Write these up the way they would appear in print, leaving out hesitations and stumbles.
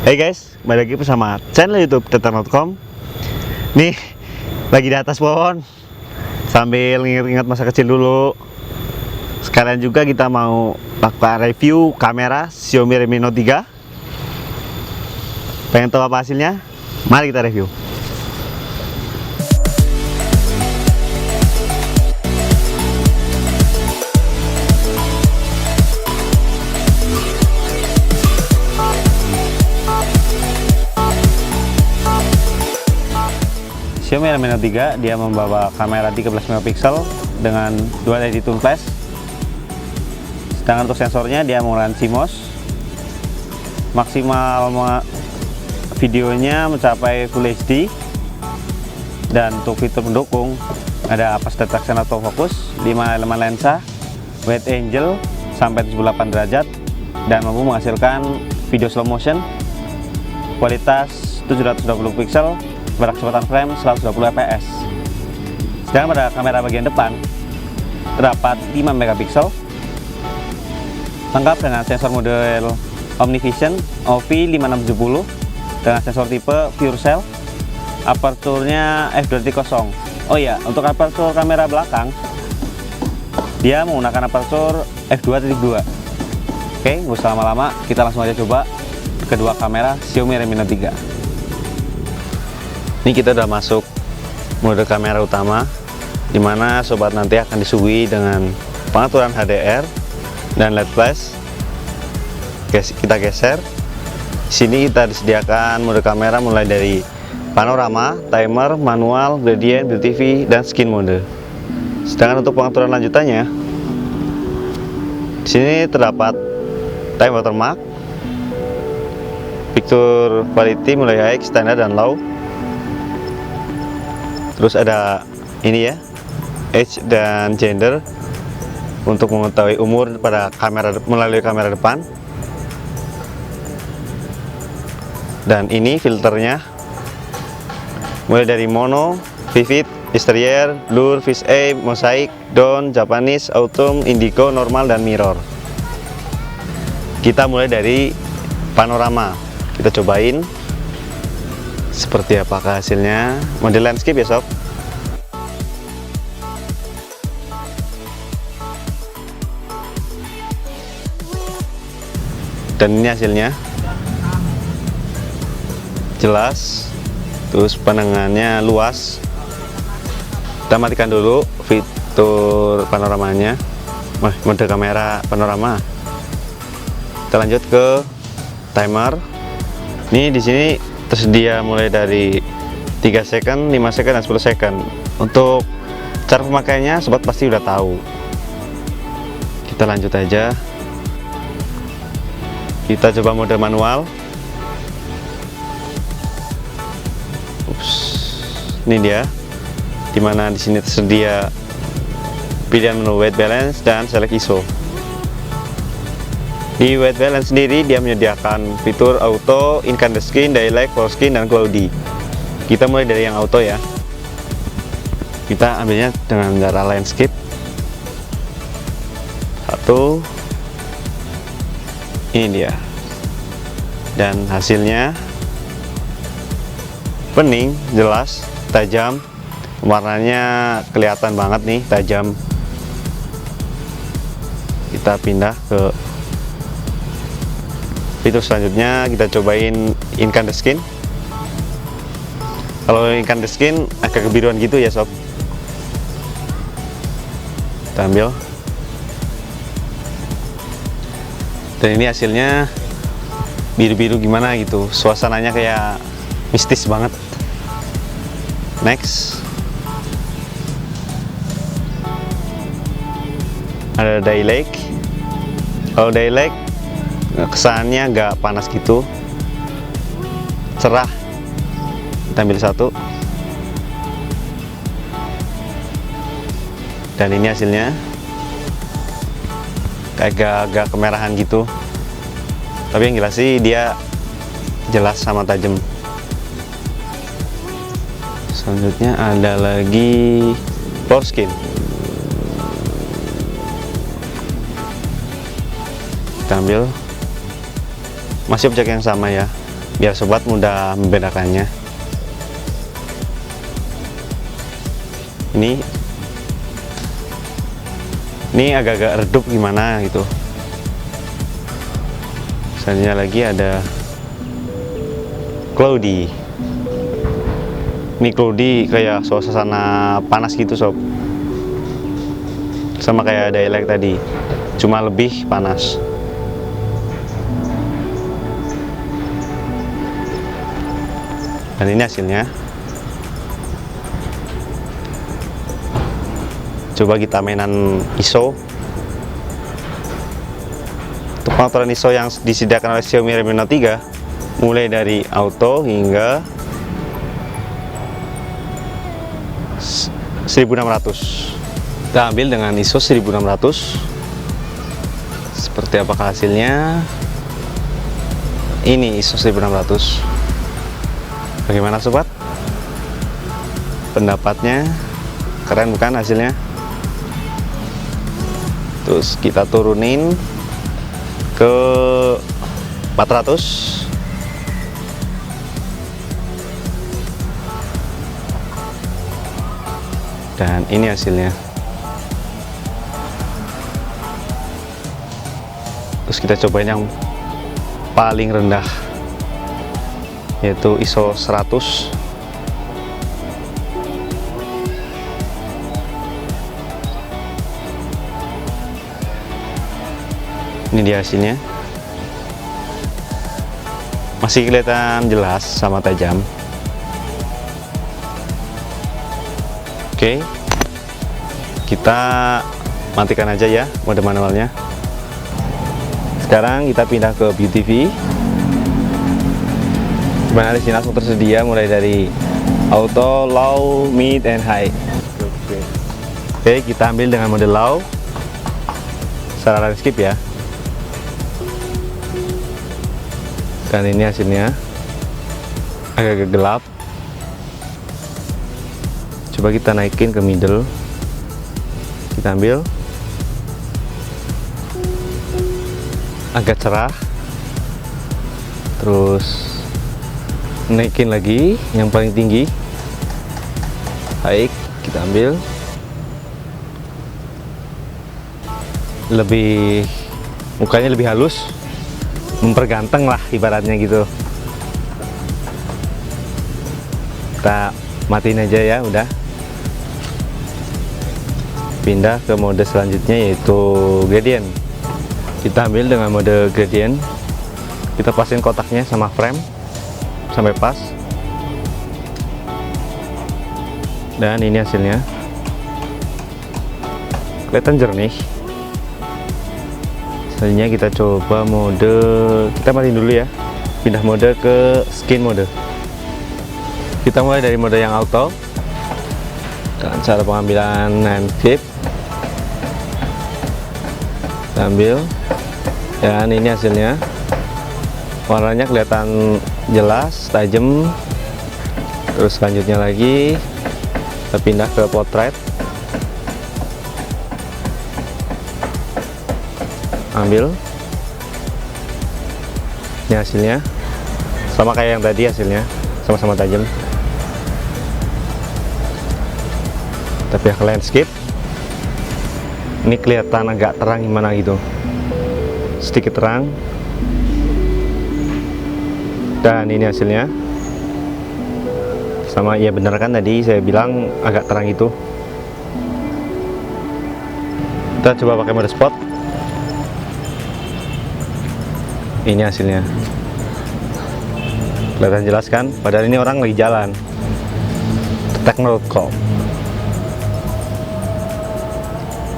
Hey guys, balik lagi bersama channel YouTube Tetan.com. Nih, lagi di atas pohon sambil ingat-ingat masa kecil dulu. Sekalian juga kita mau lakukan review kamera Xiaomi Redmi Note 3. Pengen tahu apa hasilnya? Mari kita review. Xiaomi Redmi Note 3 dia membawa kamera 13 megapiksel dengan dual LED twin flash. Sedangkan untuk sensornya dia menggunakan CMOS. Maksimal videonya mencapai Full HD. Dan untuk fitur pendukung ada fast detection autofocus, 5 elemen lensa, wide angle sampai 78 derajat dan mampu menghasilkan video slow motion kualitas 720 piksel pada kecepatan frame 120 fps. Sedangkan pada kamera bagian depan terdapat 5 megapiksel, lengkap dengan sensor model OmniVision OV5670 dengan sensor tipe Pure Cell, aperturnya f2.0. Oh iya, untuk apertur kamera belakang dia menggunakan apertur f2.2. Oke, nggak usah lama-lama, kita langsung aja coba kedua kamera Xiaomi Redmi Note 3. Ini kita udah masuk mode kamera utama, dimana sobat nanti akan disuguhi dengan pengaturan HDR dan LED flash. Kita geser. Sini kita disediakan mode kamera mulai dari panorama, timer, manual, gradient, Build TV, dan skin mode. Sedangkan untuk pengaturan lanjutannya, di sini terdapat time watermark, picture quality mulai high, standar, dan low. Terus ada ini ya, age dan gender untuk mengetahui umur pada kamera melalui kamera depan. Dan ini filternya mulai dari mono, vivid, exterior, blur, fish eye, mosaic, down, Japanese, autumn, indigo, normal, dan mirror. Kita mulai dari panorama. Kita cobain seperti apakah hasilnya. Mode landscape ya sob. Dan ini hasilnya jelas, terus pandangannya luas. Kita matikan dulu fitur panoramanya, mode kamera panorama. Kita lanjut ke timer. Ini di sini tersedia mulai dari 3 second, 5 second, dan 10 second. Untuk cara pemakaiannya sobat pasti udah tahu. Kita lanjut aja. Kita coba mode manual. Ini dia, dimana di sini tersedia pilihan menu white balance dan select ISO. Di white balance sendiri dia menyediakan fitur auto, incandescent, daylight, full screen, dan cloudy. Kita mulai dari yang auto ya. Kita ambilnya dengan cara landscape. Satu. Ini dia. Dan hasilnya bening, jelas, tajam. Warnanya kelihatan banget nih, tajam. Kita pindah ke fitur selanjutnya. Kita cobain incandescent. Kalau incandescent agak kebiruan gitu ya sob. Kita ambil. Dan ini hasilnya biru-biru gimana gitu, suasananya kayak mistis banget. Next, ada daylight. Kalau daylight kesannya agak panas gitu, cerah. Kita ambil satu. Dan ini hasilnya agak kemerahan gitu, tapi yang jelas sih dia jelas sama tajam. Selanjutnya ada lagi full screen. Kita ambil, masih objek yang sama ya, biar sobat mudah membedakannya. Ini agak-agak redup gimana gitu. Selanjutnya lagi ada cloudy. Ini cloudy kayak suasana panas gitu sob, sama kayak dialek tadi, cuma lebih panas. Dan ini hasilnya. Coba kita mainan ISO. Untuk pengaturan ISO yang disediakan oleh Xiaomi Redmi Note 3, mulai dari auto hingga 1600. Kita ambil dengan ISO 1600. Seperti apakah hasilnya? Ini ISO 1600. Bagaimana sobat? Pendapatnya keren bukan hasilnya? Terus kita turunin ke 400. Dan ini hasilnya. Terus kita cobain yang paling rendah, yaitu ISO 100. Ini dia hasilnya. Masih kelihatan jelas sama tajam. Oke, kita matikan aja ya mode manualnya. Sekarang kita pindah ke View TV. Dimana di sini langsung tersedia mulai dari auto, low, mid, and high. Oke, kita ambil dengan mode low secara landscape ya. Dan ini hasilnya agak gelap. Coba kita naikin ke middle. Kita ambil agak cerah. Terus naikin lagi yang paling tinggi. Baik, kita ambil lebih, mukanya lebih halus, memperganteng lah ibaratnya gitu. Kita matiin aja ya, udah. Pindah ke mode selanjutnya yaitu gradient. Kita ambil dengan mode gradient. Kita pasin kotaknya sama frame sampai pas. Dan ini hasilnya. Kelihatan jernih. Selanjutnya kita coba mode, kita matiin dulu ya. Pindah mode ke skin mode. Kita mulai dari mode yang auto. Dan cara pengambilan hand flip. Kita ambil. Dan ini hasilnya. Warnanya kelihatan jelas, tajam. Terus selanjutnya lagi kita pindah ke portrait. Ambil. Ini hasilnya. Sama kayak yang tadi hasilnya, sama-sama tajam. Tapi ke landscape ini kelihatan agak terang gimana gitu, sedikit terang. Dan ini hasilnya sama, ya bener kan tadi saya bilang agak terang itu. Kita coba pakai mode spot. Ini hasilnya kelihatan jelas kan, padahal ini orang lagi jalan. Technological.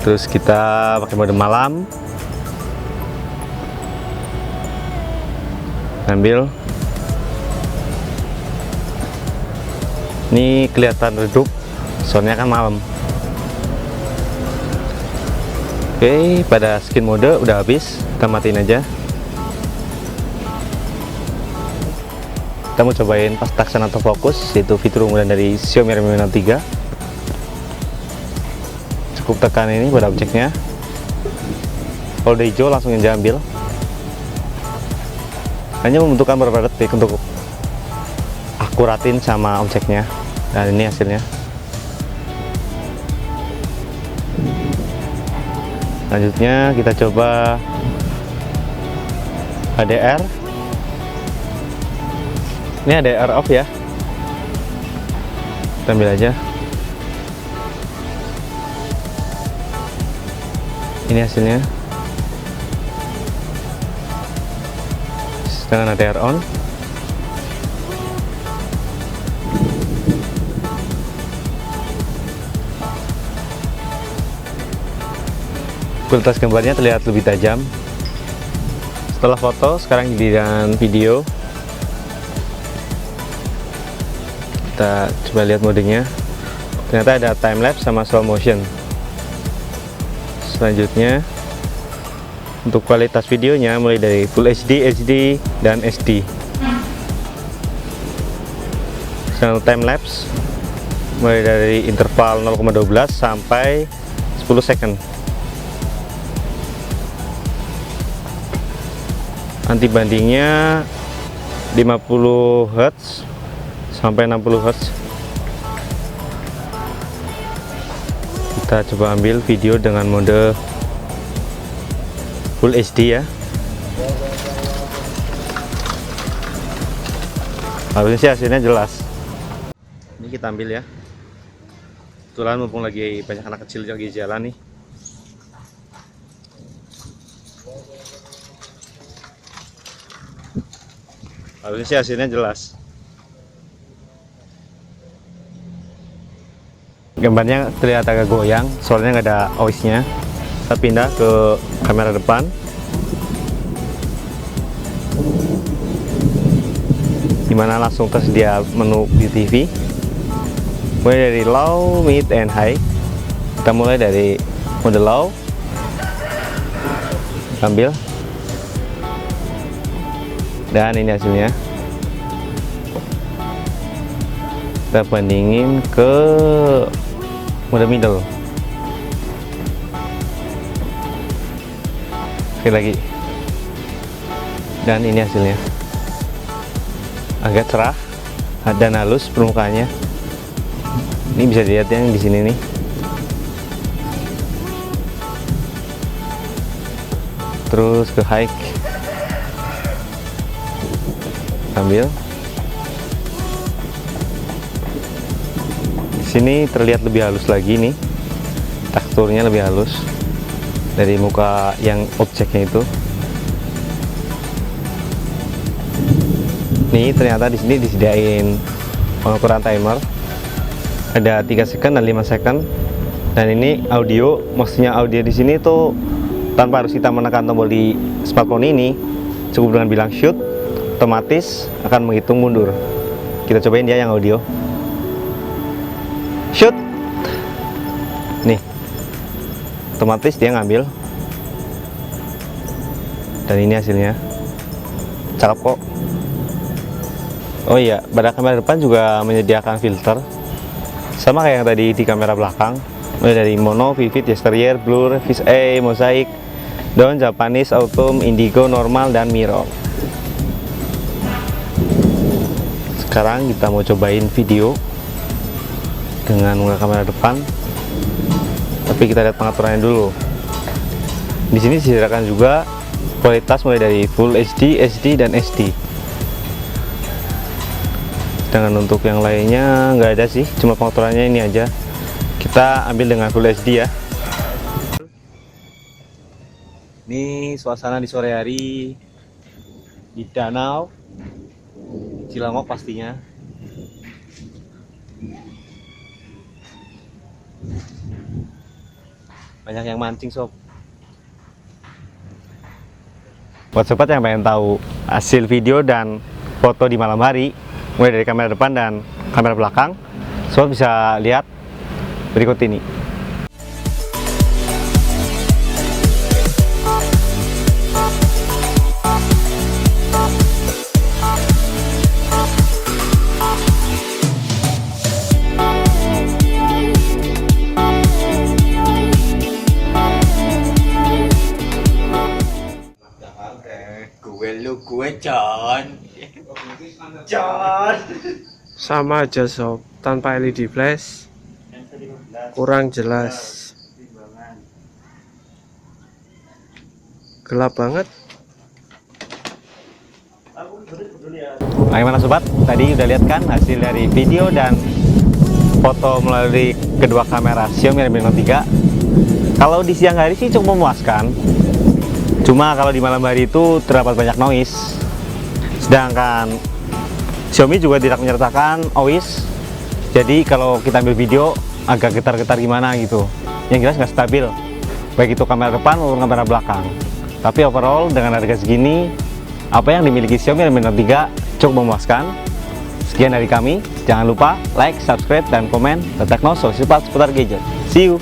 Terus kita pakai mode malam. Ambil. Ini kelihatan redup, soalnya kan malam. Oke, pada skin mode udah habis, kita matiin aja. Kita mau cobain pas taksan atau fokus, yaitu fitur unggulan dari Xiaomi Redmi Note 3. Cukup tekan ini pada objeknya. Kalau udah hijau langsung aja ambil. hanya membutuhkan beberapa detik untuk akuratin sama objeknya. Dan ini hasilnya. Selanjutnya kita coba HDR. Ini HDR off ya. Kita ambil aja. Ini hasilnya. Dengan HDR on. Kualitas gambarnya terlihat lebih tajam. Setelah foto, sekarang giliran video. Kita coba lihat modenya. Ternyata ada time lapse sama slow motion. Selanjutnya, untuk kualitas videonya mulai dari Full HD, HD, dan SD. Sekarang time lapse mulai dari interval 0,12 sampai 10 second. Anti bandingnya 50 Hz sampai 60 Hz. Kita coba ambil video dengan mode Full HD ya. Habisnya sih hasilnya jelas. Ini kita ambil ya. Kebetulan mumpung lagi banyak anak kecil lagi jalan nih. Habisnya sih hasilnya jelas. Gambarnya terlihat agak goyang, soalnya nggak ada OIS-nya. Kita pindah ke kamera depan. Dimana langsung tersedia menu di TV. Mulai dari low, mid, and high. Kita mulai dari mode low. Ambil. Dan ini hasilnya. Kita bandingin ke mode middle. Sekali lagi. Dan ini hasilnya. Agak cerah dan halus permukaannya. Ini bisa dilihat yang di sini nih. Terus ke high. Ambil. Sini terlihat lebih halus lagi nih. Teksturnya lebih halus dari muka yang objeknya itu. Nih ternyata di sini disediain pengukuran timer. Ada 3 second dan 5 second. Dan ini audio, maksudnya audio di sini tuh tanpa harus kita menekan tombol di smartphone ini, cukup dengan bilang shoot, otomatis akan menghitung mundur. Kita cobain ya yang audio. Shoot. Nih. Otomatis dia ngambil. Dan ini hasilnya. Cakep kok. Oh iya, pada kamera depan juga menyediakan filter. Sama kayak yang tadi di kamera belakang. Mulai dari mono, vivid, exterior, blur, fisheye, mosaic, down, Japanese, autumn, indigo, normal, dan mirror. Sekarang kita mau cobain video dengan menggunakan kamera depan, tapi kita lihat pengaturannya dulu. Di sini disediakan juga kualitas mulai dari Full HD, HD, dan SD. Dengan untuk yang lainnya nggak ada sih, cuma pengaturannya ini aja. Kita ambil dengan Full HD ya. Ini suasana di sore hari di danau Cilangok pastinya. Banyak yang mancing sob. Buat sobat yang pengen tahu hasil video dan foto di malam hari, mulai dari kamera depan dan kamera belakang, sobat bisa lihat berikut ini. Gue coy. Sama aja sob, tanpa LED flash kurang jelas, gelap banget. Nah, gimana sobat? Tadi udah lihat kan hasil dari video dan foto melalui kedua kamera Xiaomi Redmi Note 3. Kalau di siang hari sih cukup memuaskan. Cuma kalau di malam hari itu terdapat banyak noise. Sedangkan Xiaomi juga tidak menyertakan OIS. Jadi kalau kita ambil video agak getar-getar gimana gitu. Yang jelas nggak stabil. Baik itu kamera depan maupun kamera belakang. Tapi overall dengan harga segini, apa yang dimiliki Xiaomi Redmi Note 3 cukup memuaskan. Sekian dari kami. Jangan lupa like, subscribe, dan komen. Tekno Sosial seputar gadget. See you.